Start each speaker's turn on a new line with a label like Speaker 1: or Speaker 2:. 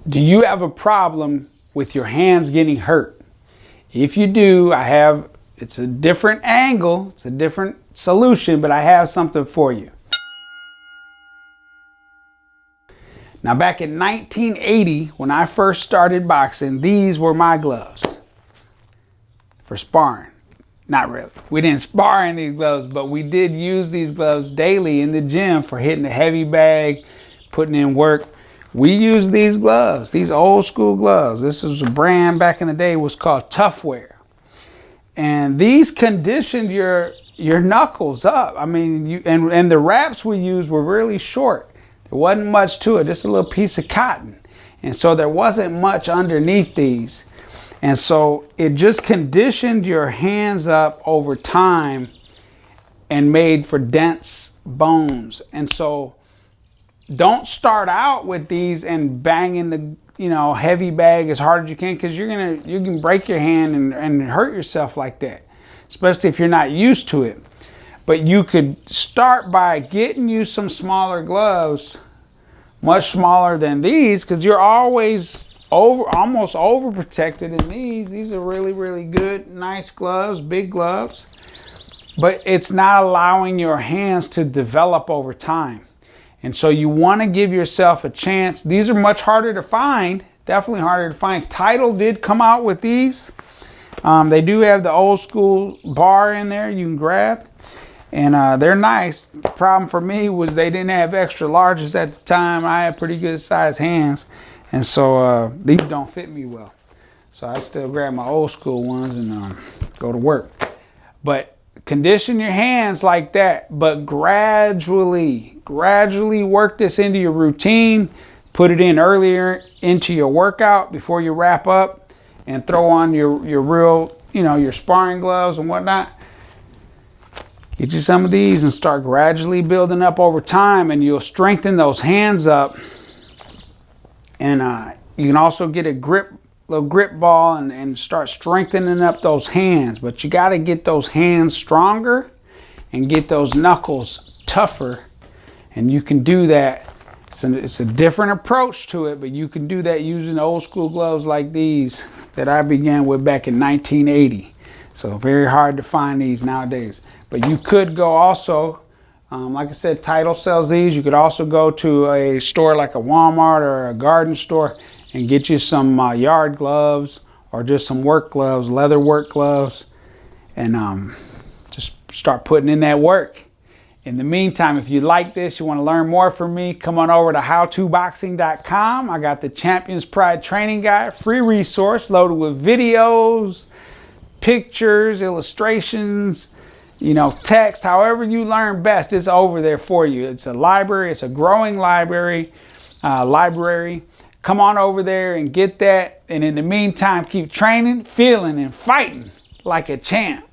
Speaker 1: Do you have a problem with your hands getting hurt? If you do, it's a different angle, it's a different solution, but I have something for you. Now, back in 1980, when I first started boxing, these were my gloves for sparring. Not really. We didn't spar in these gloves, but we did use these gloves daily in the gym for hitting a heavy bag, putting in work. We used these gloves, these old school gloves. This was a brand back in the day, was called Toughwear. And these conditioned your knuckles up. I mean, and the wraps we used were really short. There wasn't much to it, just a little piece of cotton. And so there wasn't much underneath these. And so it just conditioned your hands up over time and made for dense bones. And so don't start out with these and banging the heavy bag as hard as you can, because you can break your hand and hurt yourself like that, especially if you're not used to it. But you could start by getting you some smaller gloves, much smaller than these, because you're always almost overprotected in these. These are really, really good, nice gloves, big gloves. But it's not allowing your hands to develop over time. And so you want to give yourself a chance. These are much harder to find, definitely harder to find. Title did come out with these. They do have the old school bar in there you can grab. And they're nice. The problem for me was they didn't have extra larges at the time. I had pretty good sized hands. And so these don't fit me well. So I still grab my old school ones and go to work. But condition your hands like that, but gradually work this into your routine. Put it in earlier into your workout before you wrap up, and throw on your real, your sparring gloves and whatnot. Get you some of these and start gradually building up over time, and you'll strengthen those hands up. And you can also get a little grip ball and start strengthening up those hands. But you got to get those hands stronger and get those knuckles tougher. And you can do that. It's a different approach to it, but you can do that using old school gloves like these that I began with back in 1980. So very hard to find these nowadays. But you could go also, like I said, Title sells these. You could also go to a store like a Walmart or a garden store and get you some yard gloves or just some work gloves, leather work gloves, and just start putting in that work. In the meantime, if you like this, you want to learn more from me, come on over to howtoboxing.com. I got the Champion's Pride Training Guide, free resource loaded with videos, pictures, illustrations, text, however you learn best, it's over there for you. It's a library, it's a growing library. Come on over there and get that. And in the meantime, keep training, feeling, and fighting like a champ.